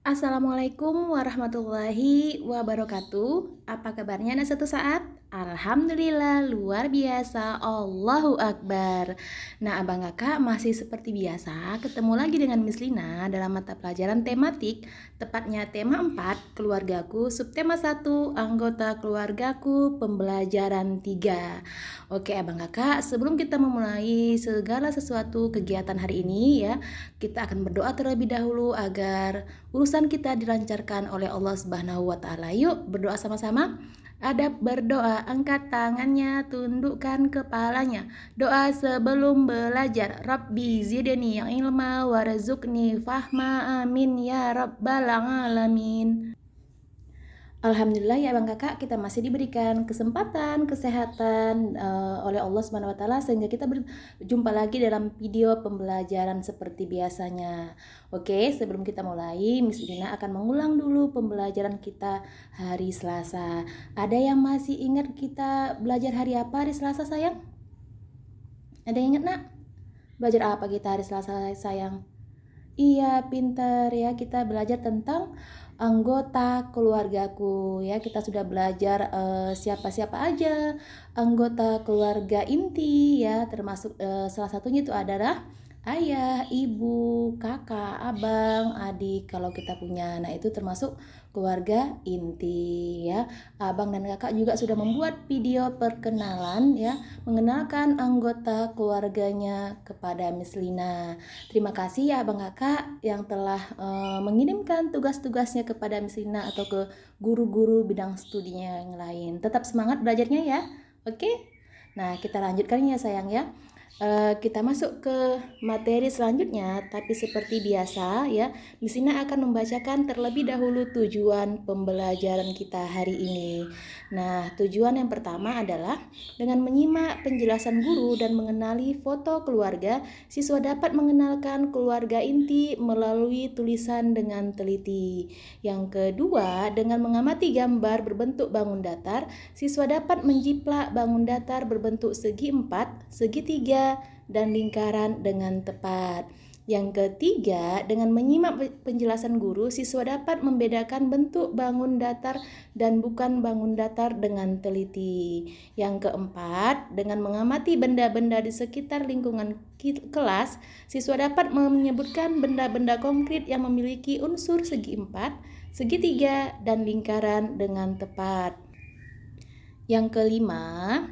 Assalamualaikum warahmatullahi wabarakatuh. Apa kabarnya anak satu saat? Alhamdulillah luar biasa. Allahu Akbar. Nah, abang kakak masih seperti biasa ketemu lagi dengan Miss Lina dalam mata pelajaran tematik, tepatnya tema 4 keluargaku, subtema 1 anggota keluargaku, pembelajaran 3. Oke abang kakak, sebelum kita memulai segala sesuatu kegiatan hari ini ya, kita akan berdoa terlebih dahulu agar urusan kita dilancarkan oleh Allah Subhanahu wa taala. Yuk berdoa sama-sama. Adab berdoa, angkat tangannya, tundukkan kepalanya. Doa sebelum belajar. Rabbi zidni ilma warzuqni fahma, amin ya rabbal alamin. Alhamdulillah ya Bang Kakak, kita masih diberikan kesempatan, kesehatan oleh Allah Subhanahu wa taala sehingga kita berjumpa lagi dalam video pembelajaran seperti biasanya. Oke, sebelum kita mulai, Miss Irina akan mengulang dulu pembelajaran kita hari Selasa. Ada yang masih ingat kita belajar hari apa hari Selasa, sayang? Ada yang ingat, Nak? Belajar apa kita hari Selasa, sayang? Iya, pinter ya. Kita belajar tentang anggota keluargaku ya. Kita sudah belajar siapa-siapa aja anggota keluarga inti ya, termasuk salah satunya itu adalah ayah, ibu, kakak, abang, adik. Kalau kita punya, nah itu termasuk keluarga inti ya. Abang dan kakak juga sudah membuat video perkenalan ya, mengenalkan anggota keluarganya kepada Miss Lina. Terima kasih ya abang kakak yang telah mengirimkan tugas-tugasnya kepada Miss Lina atau ke guru-guru bidang studinya yang lain. Tetap semangat belajarnya ya. Oke? Nah, kita lanjutkan ya sayang ya. Kita masuk ke materi selanjutnya, tapi seperti biasa ya, Miss Lina akan membacakan terlebih dahulu tujuan pembelajaran kita hari ini. Nah, tujuan yang pertama adalah dengan menyimak penjelasan guru dan mengenali foto keluarga, siswa dapat mengenalkan keluarga inti melalui tulisan dengan teliti. Yang kedua, dengan mengamati gambar berbentuk bangun datar, siswa dapat menjiplak bangun datar berbentuk segi 4, segitiga, dan lingkaran dengan tepat. Yang ketiga, dengan menyimak penjelasan guru, siswa dapat membedakan bentuk bangun datar dan bukan bangun datar dengan teliti. Yang keempat, dengan mengamati benda-benda di sekitar lingkungan kelas, siswa dapat menyebutkan benda-benda konkret yang memiliki unsur segi 4, segitiga, dan lingkaran dengan tepat. Yang kelima,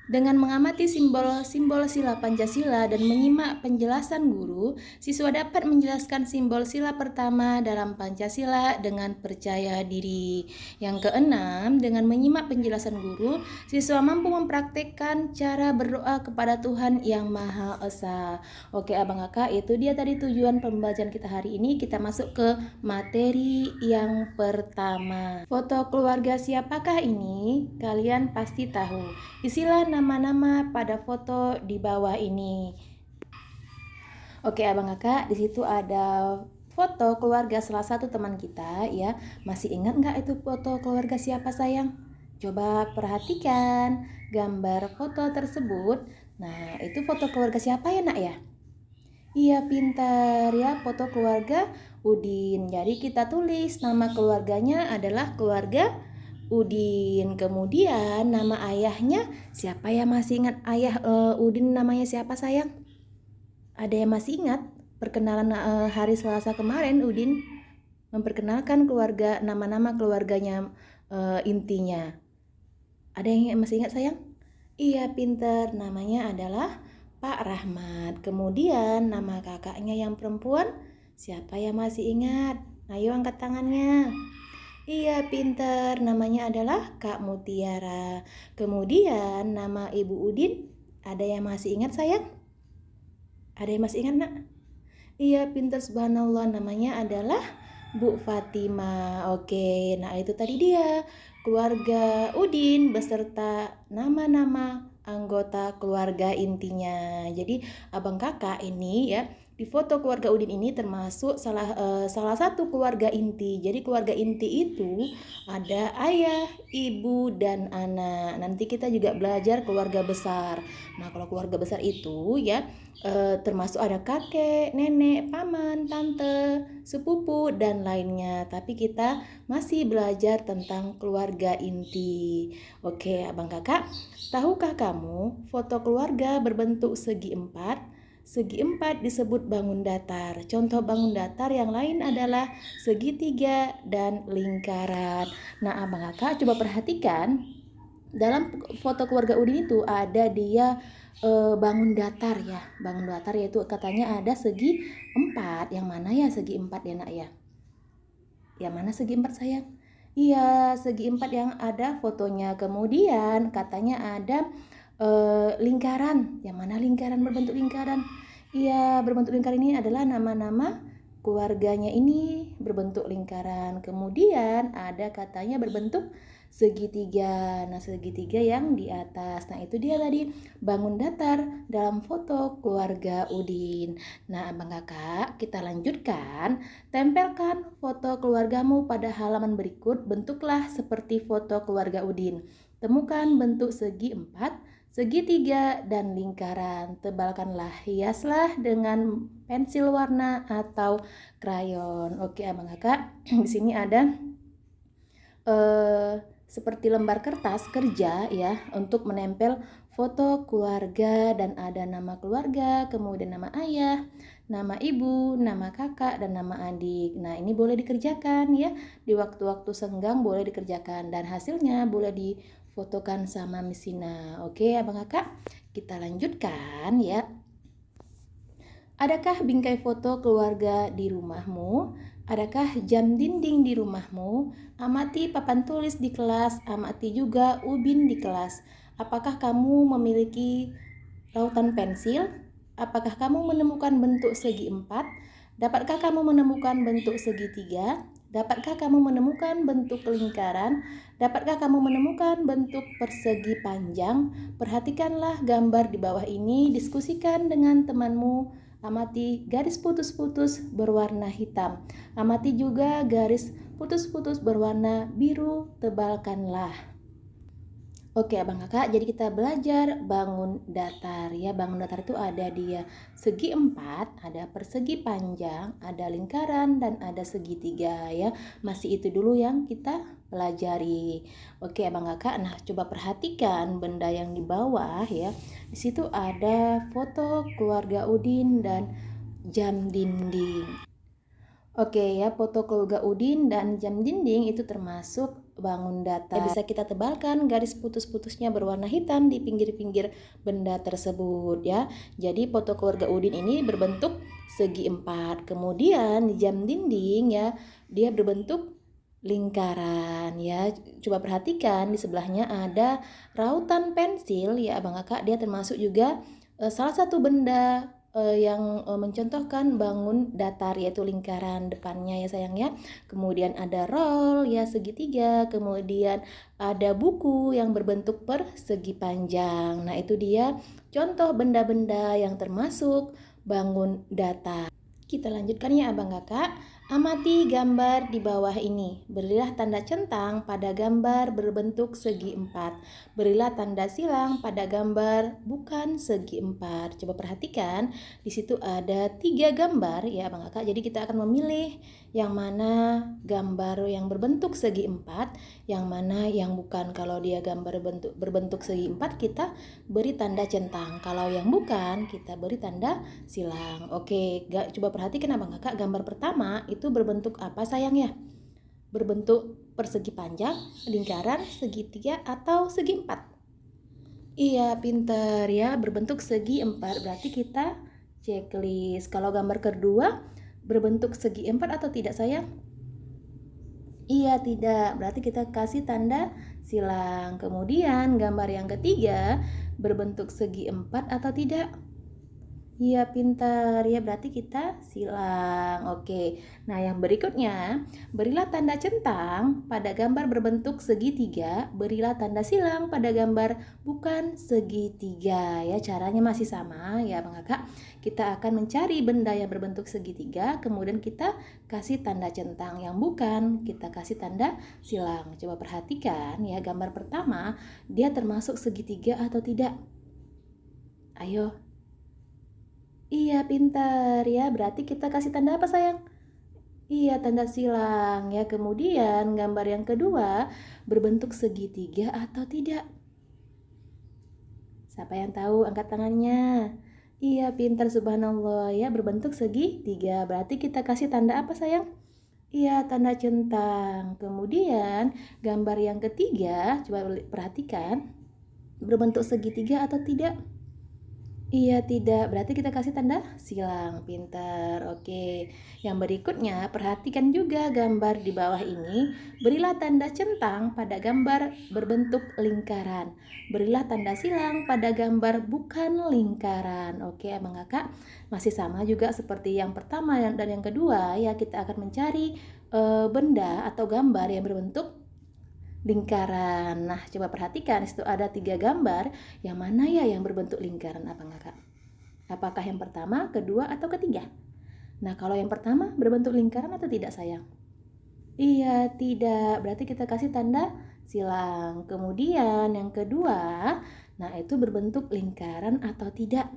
dengan mengamati simbol-simbol sila Pancasila dan menyimak penjelasan guru, siswa dapat menjelaskan simbol sila pertama dalam Pancasila dengan percaya diri. Yang keenam, dengan menyimak penjelasan guru, siswa mampu mempraktekkan cara berdoa kepada Tuhan Yang Maha Esa. Oke abang kakak, itu dia tadi tujuan pembelajaran kita hari ini. Kita masuk ke materi yang pertama. Foto keluarga siapakah ini? Kalian pasti tahu. Isilah nama-nama pada foto di bawah ini. Oke abang kakak, di situ ada foto keluarga salah satu teman kita ya. Masih ingat nggak itu foto keluarga siapa sayang? Coba perhatikan gambar foto tersebut. Nah, itu foto keluarga siapa ya nak ya? Iya pintar ya, foto keluarga Udin. Jadi kita tulis nama keluarganya adalah keluarga Udin. Kemudian nama ayahnya, siapa yang masih ingat ayah Udin namanya siapa sayang? Ada yang masih ingat perkenalan hari Selasa kemarin Udin memperkenalkan keluarga, nama-nama keluarganya intinya. Ada yang masih ingat sayang? Iya pintar, namanya adalah Pak Rahmat. Kemudian nama kakaknya yang perempuan, siapa yang masih ingat? Ayo angkat tangannya. Iya pintar, namanya adalah Kak Mutiara. Kemudian nama Ibu Udin, ada yang masih ingat sayang? Ada yang masih ingat nak? Iya pintar, subhanallah, namanya adalah Bu Fatima. Oke, nah itu tadi dia keluarga Udin beserta nama-nama anggota keluarga intinya. Jadi abang kakak ini ya di foto keluarga Udin ini termasuk salah satu keluarga inti. Jadi keluarga inti itu ada ayah, ibu, dan anak. Nanti kita juga belajar keluarga besar. Nah, kalau keluarga besar itu ya termasuk ada kakek, nenek, paman, tante, sepupu, dan lainnya. Tapi kita masih belajar tentang keluarga inti. Oke, abang kakak, tahukah kamu foto keluarga berbentuk segi empat? Segi empat disebut bangun datar. Contoh bangun datar yang lain adalah segitiga dan lingkaran. Nah, abang kakak coba perhatikan dalam foto keluarga Udin itu ada dia bangun datar ya. Bangun datar yaitu katanya ada segi empat. Yang mana ya segi empat ya nak ya? Yang mana segi empat sayang? Iya, segi empat yang ada fotonya. Kemudian katanya ada lingkaran. Yang mana lingkaran berbentuk lingkaran? Iya, berbentuk lingkaran ini adalah nama-nama keluarganya ini berbentuk lingkaran. Kemudian ada katanya berbentuk segitiga. Nah, segitiga yang di atas. Nah, itu dia tadi bangun datar dalam foto keluarga Udin. Nah, abang kakak, kita lanjutkan. Tempelkan foto keluargamu pada halaman berikut. Bentuklah seperti foto keluarga Udin. Temukan bentuk segi empat, segitiga, dan lingkaran. Tebalkanlah, hiaslah dengan pensil warna atau krayon. Oke, abang kakak, di sini ada seperti lembar kertas kerja ya untuk menempel foto keluarga dan ada nama keluarga, kemudian nama ayah, nama ibu, nama kakak, dan nama adik. Nah, ini boleh dikerjakan ya di waktu-waktu senggang, boleh dikerjakan dan hasilnya boleh difotokan sama Miss Sina. Oke, abang kakak, kita lanjutkan ya. Adakah bingkai foto keluarga di rumahmu? Adakah jam dinding di rumahmu? Amati papan tulis di kelas, amati juga ubin di kelas. Apakah kamu memiliki rautan pensil? Apakah kamu menemukan bentuk segi empat? Dapatkah kamu menemukan bentuk segitiga? Dapatkah kamu menemukan bentuk lingkaran? Dapatkah kamu menemukan bentuk persegi panjang? Perhatikanlah gambar di bawah ini, diskusikan dengan temanmu. Amati garis putus-putus berwarna hitam. Amati juga garis putus-putus berwarna biru, tebalkanlah. Oke abang kakak, jadi kita belajar bangun datar ya. Bangun datar itu ada dia segi empat, ada persegi panjang, ada lingkaran, dan ada segitiga ya. Masih itu dulu yang kita pelajari. Oke abang kakak, nah coba perhatikan benda yang di bawah ya. Di situ ada foto keluarga Udin dan jam dinding. Oke ya, foto keluarga Udin dan jam dinding itu termasuk bangun datar. Bisa kita tebalkan garis putus-putusnya berwarna hitam di pinggir-pinggir benda tersebut ya. Jadi foto keluarga Udin ini berbentuk segi empat. Kemudian di jam dinding ya, dia berbentuk lingkaran ya. Coba perhatikan di sebelahnya ada rautan pensil ya abang kakak. Dia termasuk juga salah satu benda yang mencontohkan bangun datar yaitu lingkaran depannya ya sayang ya. Kemudian ada roll ya segitiga, kemudian ada buku yang berbentuk persegi panjang. Nah, itu dia contoh benda-benda yang termasuk bangun datar. Kita lanjutkan ya abang kakak. Amati gambar di bawah ini. Berilah tanda centang pada gambar berbentuk segi empat. Berilah tanda silang pada gambar bukan segi empat. Coba perhatikan, di situ ada 3 gambar ya abang kakak. Jadi kita akan memilih yang mana gambar yang berbentuk segi empat, yang mana yang bukan. Kalau dia gambar berbentuk segi empat, kita beri tanda centang. Kalau yang bukan, kita beri tanda silang. Oke, coba perhatikan abang kakak, gambar pertama itu berbentuk apa sayang ya? Berbentuk persegi panjang, lingkaran, segitiga, atau segi empat? Iya, pinter ya, berbentuk segi empat. Berarti kita checklist. Kalau gambar kedua berbentuk segi empat atau tidak sayang? Iya, tidak. Berarti kita kasih tanda silang. Kemudian gambar yang ketiga berbentuk segi empat atau tidak? Iya, pintar. Ya, berarti kita silang. Oke. Nah, yang berikutnya, berilah tanda centang pada gambar berbentuk segitiga, berilah tanda silang pada gambar bukan segitiga. Ya, caranya masih sama ya, Bang Kakak. Kita akan mencari benda yang berbentuk segitiga, kemudian kita kasih tanda centang. Yang bukan, kita kasih tanda silang. Coba perhatikan ya, gambar pertama, dia termasuk segitiga atau tidak? Ayo. Iya, pintar ya. Berarti kita kasih tanda apa, sayang? Iya, tanda silang ya. Kemudian gambar yang kedua berbentuk segitiga atau tidak? Siapa yang tahu? Angkat tangannya. Iya, pintar, subhanallah ya, berbentuk segitiga. Berarti kita kasih tanda apa, sayang? Iya, tanda centang. Kemudian gambar yang ketiga, coba perhatikan, berbentuk segitiga atau tidak? Iya, tidak. Berarti kita kasih tanda silang. Pintar. Oke. Yang berikutnya, perhatikan juga gambar di bawah ini. Berilah tanda centang pada gambar berbentuk lingkaran. Berilah tanda silang pada gambar bukan lingkaran. Oke, Abang Kakak. Masih sama juga seperti yang pertama dan yang kedua, ya kita akan mencari benda atau gambar yang berbentuk lingkaran. Nah, coba perhatikan, di situ ada 3 gambar. Yang mana ya yang berbentuk lingkaran, apa enggak, Kak? Apakah yang pertama, kedua, atau ketiga? Nah, kalau yang pertama berbentuk lingkaran atau tidak, sayang? Iya, tidak. Berarti kita kasih tanda silang. Kemudian yang kedua, nah itu berbentuk lingkaran atau tidak?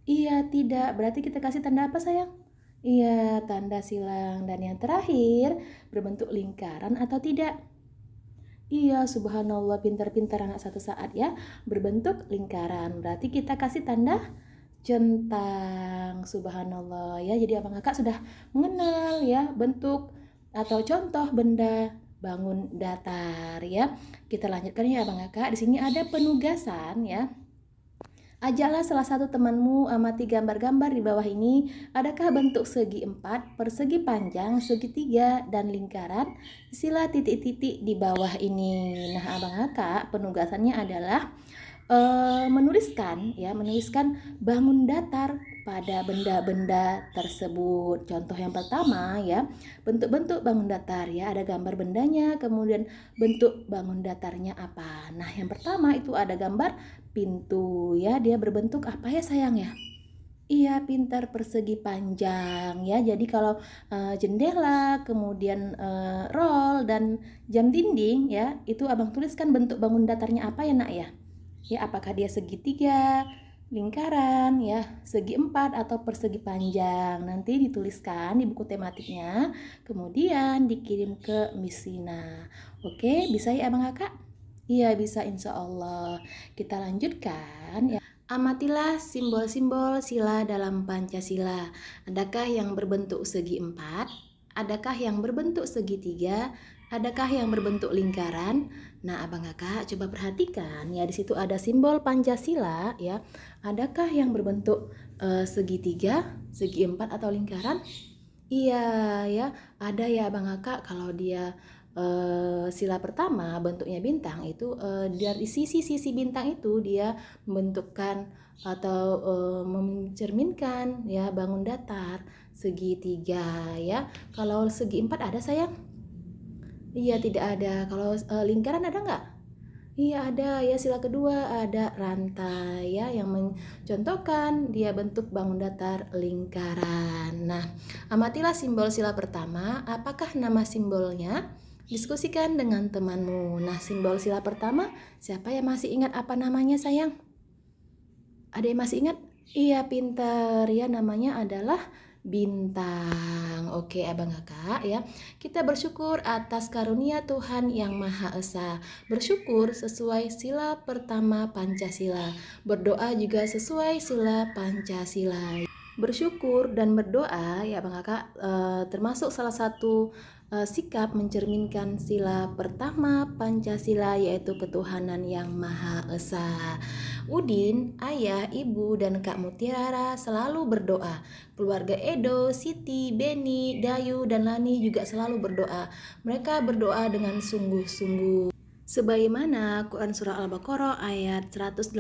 Iya, tidak. Berarti kita kasih tanda apa, sayang? Iya, tanda silang. Dan yang terakhir, berbentuk lingkaran atau tidak? Iya, subhanallah, pintar-pintar anak satu saat ya. Berbentuk lingkaran. Berarti kita kasih tanda centang. Subhanallah ya. Jadi Abang Kakak sudah mengenal ya bentuk atau contoh benda bangun datar ya. Kita lanjutkan ya Abang Kakak. Di sini ada penugasan ya. Ajaklah salah satu temanmu amati gambar-gambar di bawah ini. Adakah bentuk segi empat, persegi panjang, segitiga, dan lingkaran? Isilah titik-titik di bawah ini. Nah, Abang Kakak, penugasannya adalah menuliskan bangun datar pada benda-benda tersebut. Contoh yang pertama ya, bentuk-bentuk bangun datar ya, ada gambar bendanya, kemudian bentuk bangun datarnya apa. Nah, yang pertama itu ada gambar pintu ya, dia berbentuk apa ya, sayang ya? Iya, pintar, persegi panjang ya. Jadi kalau jendela, kemudian roll dan jam dinding ya, itu Abang tuliskan bentuk bangun datarnya apa ya, Nak ya? Ya, apakah dia segitiga, lingkaran, ya, segi empat atau persegi panjang. Nanti dituliskan di buku tematiknya, kemudian dikirim ke Miss Lina. Oke, bisa ya Abang Kakak? Iya, bisa, insya Allah. Kita lanjutkan ya. Amatilah simbol-simbol sila dalam Pancasila. Adakah yang berbentuk segi empat? Adakah yang berbentuk segitiga? Adakah yang berbentuk lingkaran? Nah, Abang Kakak coba perhatikan ya, di situ ada simbol Pancasila ya. Adakah yang berbentuk segitiga, segi empat atau lingkaran? Iya ya, ada ya Abang Kakak. Kalau dia sila pertama bentuknya bintang itu dari sisi-sisi bintang itu dia membentukkan atau mencerminkan ya bangun datar segitiga ya. Kalau segi empat ada, sayang? Iya, tidak ada. Kalau lingkaran ada nggak? Iya, ada ya. Sila kedua ada rantai ya yang mencontohkan dia bentuk bangun datar lingkaran. Nah, amatilah simbol sila pertama. Apakah nama simbolnya? Diskusikan dengan temanmu. Nah, simbol sila pertama, siapa yang masih ingat apa namanya, sayang? Ada yang masih ingat? Iya, pintar ya, namanya adalah bintang. Oke, Abang Kakak ya. Kita bersyukur atas karunia Tuhan yang Maha Esa. Bersyukur sesuai sila pertama Pancasila. Berdoa juga sesuai sila Pancasila. Bersyukur dan berdoa ya Abang Kakak termasuk salah satu sikap mencerminkan sila pertama Pancasila, yaitu ketuhanan yang Maha Esa. Udin, ayah, ibu, dan Kak Mutiara selalu berdoa. Keluarga Edo, Siti, Beni, Dayu, dan Lani juga selalu berdoa. Mereka berdoa dengan sungguh-sungguh. Sebagaimana Quran Surah Al-Baqarah ayat 186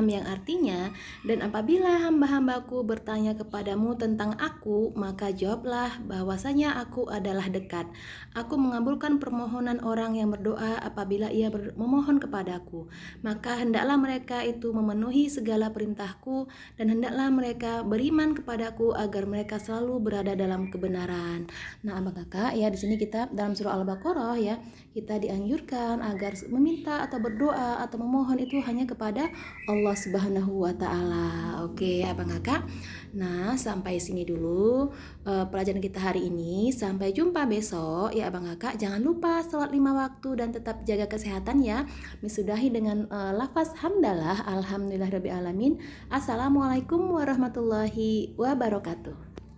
yang artinya, dan apabila hamba-hambaku bertanya kepadamu tentang aku, maka jawablah bahwasanya aku adalah dekat. Aku mengabulkan permohonan orang yang berdoa apabila ia memohon kepadaku. Maka hendaklah mereka itu memenuhi segala perintahku, dan hendaklah mereka beriman kepadaku agar mereka selalu berada dalam kebenaran. Nah, abang kakak ya, di sini kita dalam surah Al-Baqarah ya, kita dianjurkan agar meminta atau berdoa atau memohon itu hanya kepada Allah Subhanahu wa taala. Oke, Abang Kakak. Nah, sampai sini dulu pelajaran kita hari ini. Sampai jumpa besok ya Abang Kakak. Jangan lupa sholat 5 waktu dan tetap jaga kesehatan ya. Disudahi dengan lafaz hamdalah alhamdulillahirabbil alamin. Assalamualaikum warahmatullahi wabarakatuh.